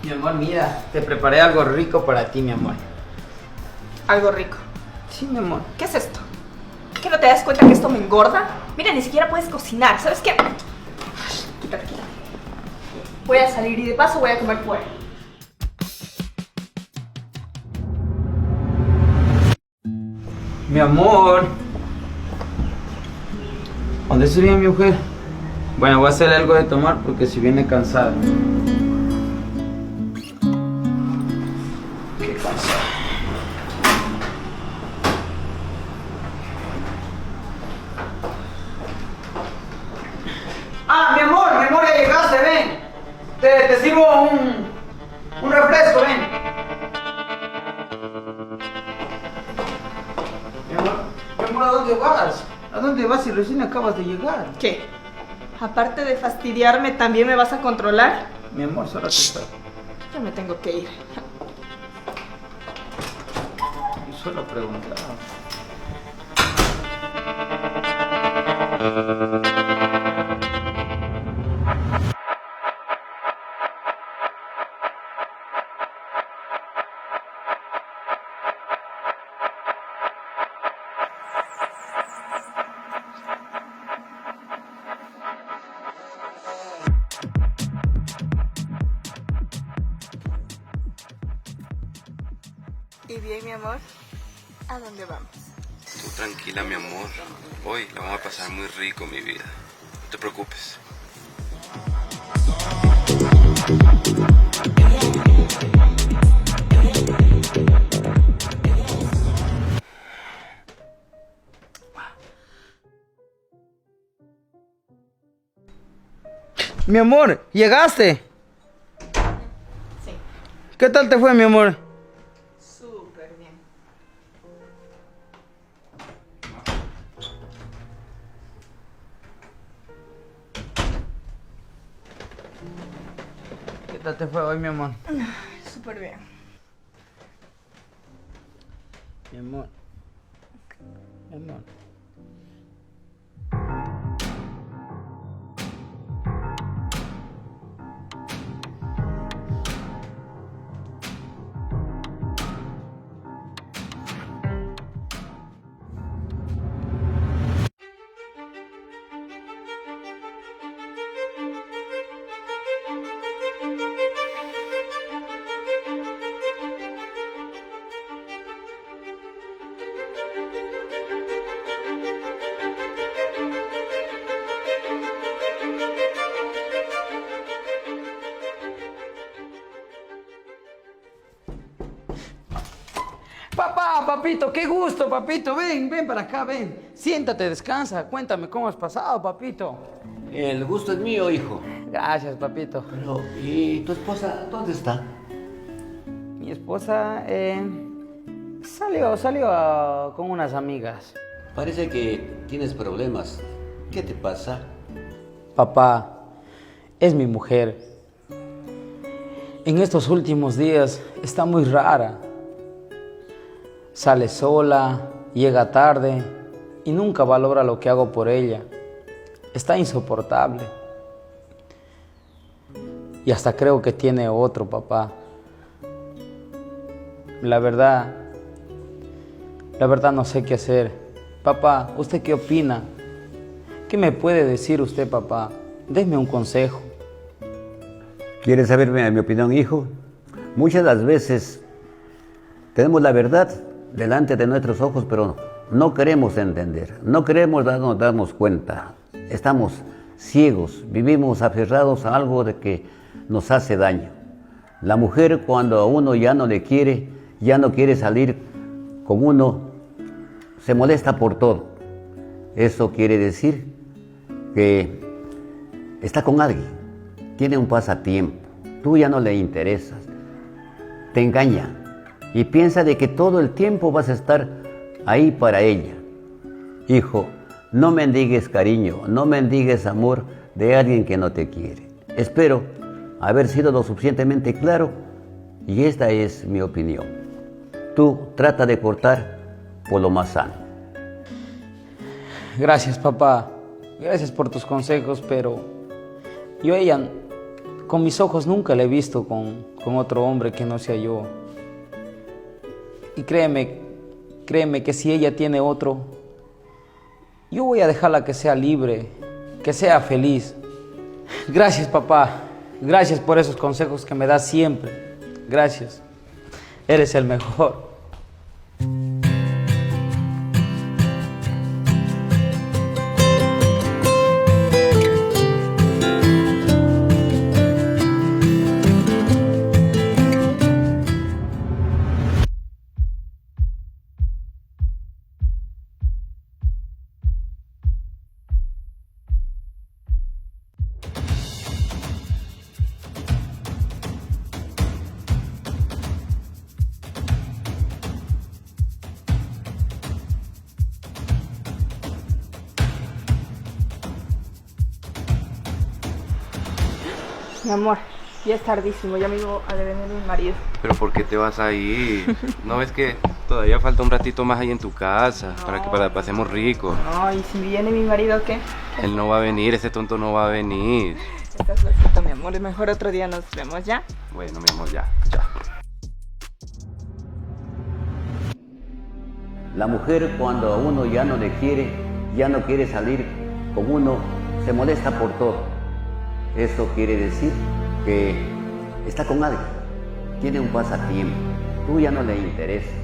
Mi amor, mira, te preparé algo rico para ti, mi amor. Algo rico. Sí, mi amor. ¿Qué es esto? ¿Qué no te das cuenta que esto me engorda? Mira, ni siquiera puedes cocinar. ¿Sabes qué? Ay, quítate, quítate. Voy a salir y de paso voy a comer fuera. Mi amor. ¿Dónde sería mi mujer? Bueno, voy a hacerle algo de tomar porque si viene cansada. Qué cansada. Mi amor, ya llegaste, ven. Te sirvo un refresco, ven. Mi amor, ¿a dónde vas? ¿A dónde vas si recién acabas de llegar? ¿Qué? Aparte de fastidiarme, ¿también me vas a controlar? Mi amor, solo te está. Yo me tengo que ir. Solo preguntaba. Y bien, mi amor, ¿a dónde vamos? Tú tranquila, mi amor. Hoy la vamos a pasar muy rico, mi vida. No te preocupes. Mi amor, ¿llegaste? Sí. ¿Qué tal te fue, mi amor? Súper bien. ¿Qué tal te fue hoy, mi amor? Súper bien. Mi amor. Mi amor. Papá, papito, qué gusto, papito. Ven para acá, ven. Siéntate, descansa. Cuéntame cómo has pasado, papito. El gusto es mío, hijo. Gracias, papito. Pero, ¿y tu esposa dónde está? Mi esposa salió con unas amigas. Parece que tienes problemas. ¿Qué te pasa? Papá, es mi mujer. En estos últimos días está muy rara. Sale sola, llega tarde y nunca valora lo que hago por ella. Está insoportable. Y hasta creo que tiene otro, papá. La verdad no sé qué hacer. Papá, ¿usted qué opina? ¿Qué me puede decir usted, papá? Deme un consejo. ¿Quieres saber mi opinión, hijo? Muchas de las veces tenemos la verdad delante de nuestros ojos, pero no queremos entender, no queremos darnos cuenta. Estamos ciegos, vivimos aferrados a algo de que nos hace daño. La mujer, cuando a uno ya no le quiere, ya no quiere salir con uno, se molesta por todo. Eso quiere decir que está con alguien, tiene un pasatiempo, tú ya no le interesas, te engaña y piensa de que todo el tiempo vas a estar ahí para ella. Hijo, no mendigues cariño, no mendigues amor de alguien que no te quiere. Espero haber sido lo suficientemente claro y esta es mi opinión. Tú trata de cortar por lo más sano. Gracias, papá. Gracias por tus consejos, pero yo a ella Con mis ojos nunca la he visto con otro hombre que no sea yo. Y créeme que si ella tiene otro, yo voy a dejarla que sea libre, que sea feliz. Gracias, papá. Gracias por esos consejos que me das siempre. Gracias. Eres el mejor. Mi amor, ya es tardísimo, ya mismo ha de venir mi marido. Pero ¿por qué te vas a ir? ¿No ves que todavía falta un ratito más ahí en tu casa para que la pasemos rico? No, ¿y si viene mi marido qué? Él no va a venir, ese tonto no va a venir. Estás loquito, mi amor, mejor otro día nos vemos, ¿ya? Bueno, mi amor, ya, chao. La mujer cuando a uno ya no le quiere, ya no quiere salir con uno, se molesta por todo. Eso quiere decir que está con alguien, tiene un pasatiempo, tú ya no le interesas.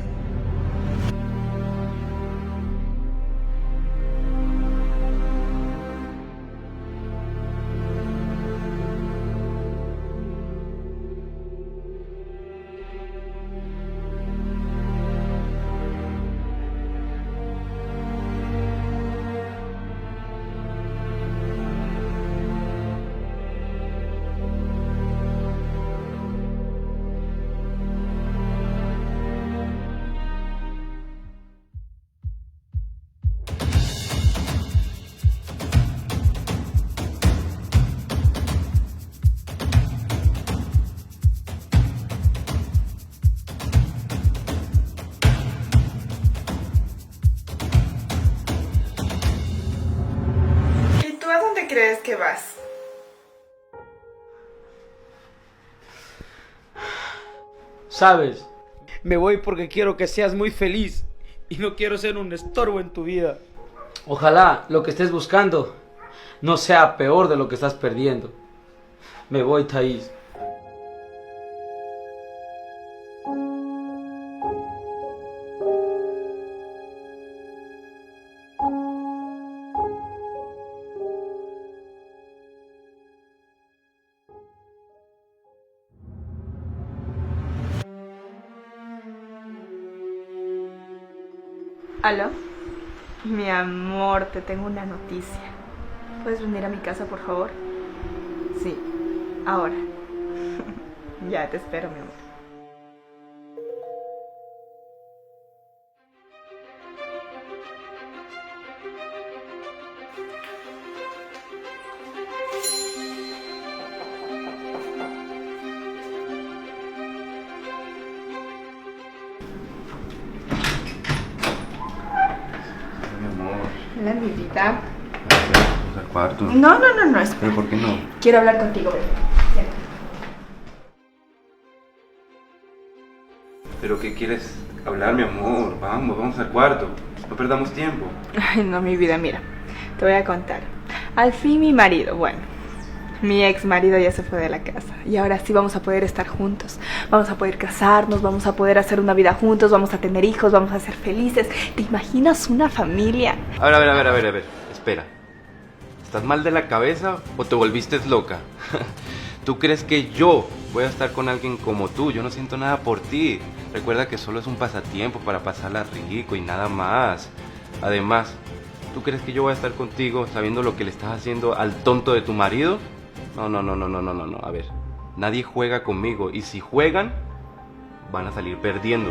¿Crees que vas? ¿Sabes? Me voy porque quiero que seas muy feliz y no quiero ser un estorbo en tu vida. Ojalá lo que estés buscando no sea peor de lo que estás perdiendo. Me voy, Thaís. ¿Aló? Mi amor, te tengo una noticia. ¿Puedes venir a mi casa, por favor? Sí, ahora. Ya te espero, mi amor. La amiguita. Vamos al cuarto. No, espera. ¿Pero por qué no? Quiero hablar contigo, ven. Siéntate. ¿Pero qué quieres hablar, mi amor? Vamos al cuarto. No perdamos tiempo. Ay, no, mi vida, mira. Te voy a contar. Al fin mi marido, bueno, mi ex marido ya se fue de la casa. Y ahora sí vamos a poder estar juntos. Vamos a poder casarnos, vamos a poder hacer una vida juntos, vamos a tener hijos, vamos a ser felices. ¿Te imaginas una familia? A ver. Espera. ¿Estás mal de la cabeza o te volviste loca? ¿Tú crees que yo voy a estar con alguien como tú? Yo no siento nada por ti. Recuerda que solo es un pasatiempo para pasarla rico y nada más. Además, ¿tú crees que yo voy a estar contigo sabiendo lo que le estás haciendo al tonto de tu marido? No. A ver, nadie juega conmigo y si juegan, van a salir perdiendo.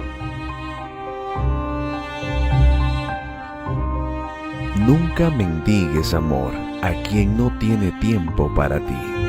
Nunca mendigues amor a quien no tiene tiempo para ti.